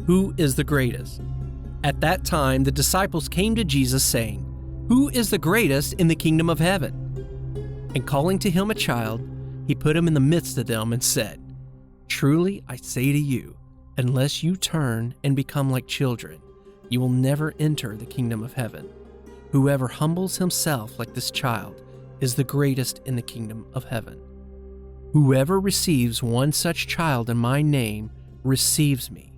Who is the greatest? At that time, the disciples came to Jesus saying, Who is the greatest in the kingdom of heaven? And calling to him a child, he put him in the midst of them and said, Truly I say to you, unless you turn and become like children, you will never enter the kingdom of heaven. Whoever humbles himself like this child is the greatest in the kingdom of heaven. Whoever receives one such child in my name receives me.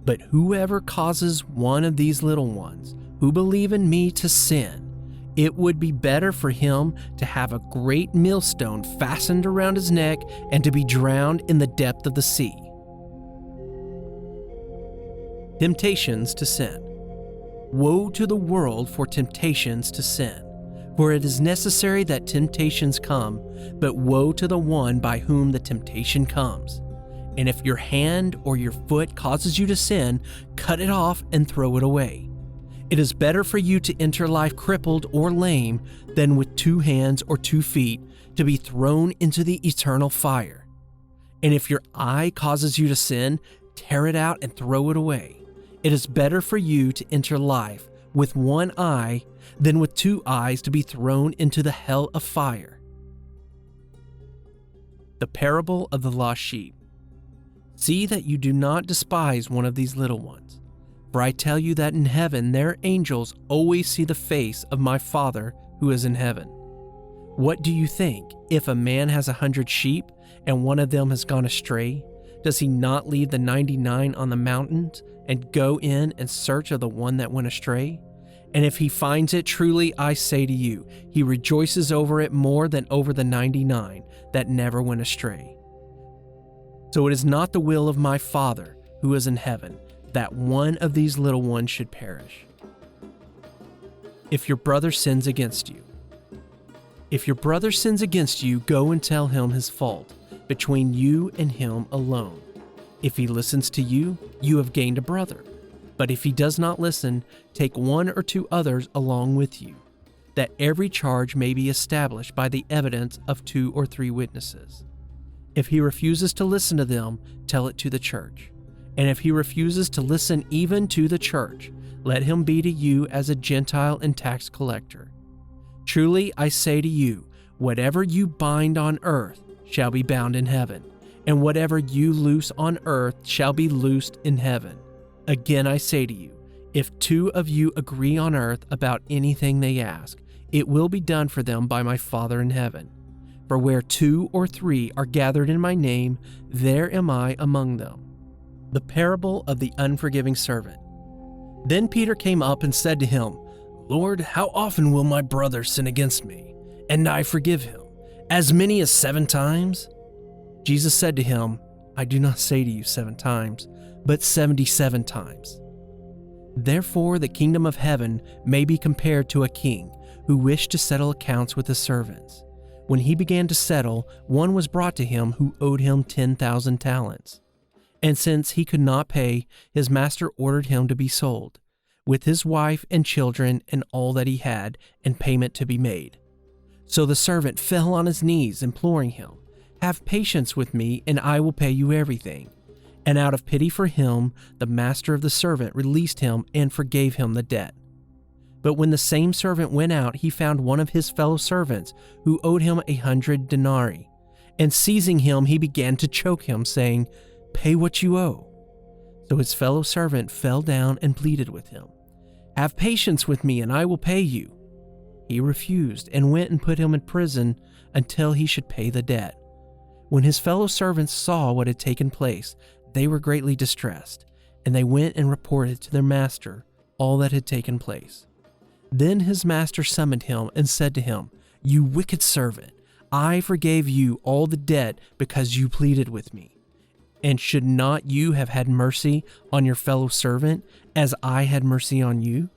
But whoever causes one of these little ones who believe in me to sin, it would be better for him to have a great millstone fastened around his neck and to be drowned in the depth of the sea. Temptations to sin. Woe to the world for temptations to sin, for it is necessary that temptations come, but woe to the one by whom the temptation comes. And if your hand or your foot causes you to sin, cut it off and throw it away. It is better for you to enter life crippled or lame than with 2 hands or 2 feet to be thrown into the eternal fire. And if your eye causes you to sin, tear it out and throw it away. It is better for you to enter life with 1 eye than with 2 eyes to be thrown into the hell of fire. The parable of the lost sheep. See that you do not despise one of these little ones, for I tell you that in heaven their angels always see the face of my Father who is in heaven. What do you think? If a man has 100 sheep and one of them has gone astray, does he not leave the 99 on the mountains and go in search of the one that went astray? And if he finds it, truly I say to you, he rejoices over it more than over the 99 that never went astray. So it is not the will of my Father who is in heaven that one of these little ones should perish. If your brother sins against you. If your brother sins against you, go and tell him his fault between you and him alone. If he listens to you, you have gained a brother. But if he does not listen, take 1 or 2 others along with you, that every charge may be established by the evidence of 2 or 3 witnesses. If he refuses to listen to them, tell it to the church. And if he refuses to listen even to the church, let him be to you as a Gentile and tax collector. Truly I say to you, whatever you bind on earth shall be bound in heaven, and whatever you loose on earth shall be loosed in heaven. Again I say to you, if 2 of you agree on earth about anything they ask, it will be done for them by my Father in heaven. For where 2 or 3 are gathered in my name, there am I among them. The parable of the unforgiving servant. Then Peter came up and said to him, Lord, how often will my brother sin against me, and I forgive him? As many as 7 times? Jesus said to him, I do not say to you 7 times, but 77 times. Therefore the kingdom of heaven may be compared to a king who wished to settle accounts with his servants. When he began to settle, one was brought to him who owed him 10,000 talents. And since he could not pay, his master ordered him to be sold, with his wife and children and all that he had, and payment to be made. So the servant fell on his knees, imploring him, Have patience with me, and I will pay you everything. And out of pity for him, the master of the servant released him and forgave him the debt. But when the same servant went out, he found one of his fellow servants who owed him 100 denarii. And seizing him, he began to choke him, saying, Pay what you owe. So his fellow servant fell down and pleaded with him, Have patience with me, and I will pay you. He refused and went and put him in prison until he should pay the debt. When his fellow servants saw what had taken place, they were greatly distressed, and they went and reported to their master all that had taken place. Then his master summoned him and said to him, You wicked servant, I forgave you all the debt because you pleaded with me. And should not you have had mercy on your fellow servant as I had mercy on you?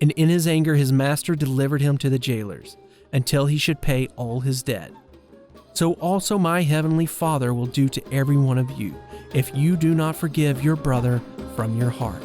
And in his anger his master delivered him to the jailers until he should pay all his debt. So also my heavenly Father will do to every one of you if you do not forgive your brother from your heart.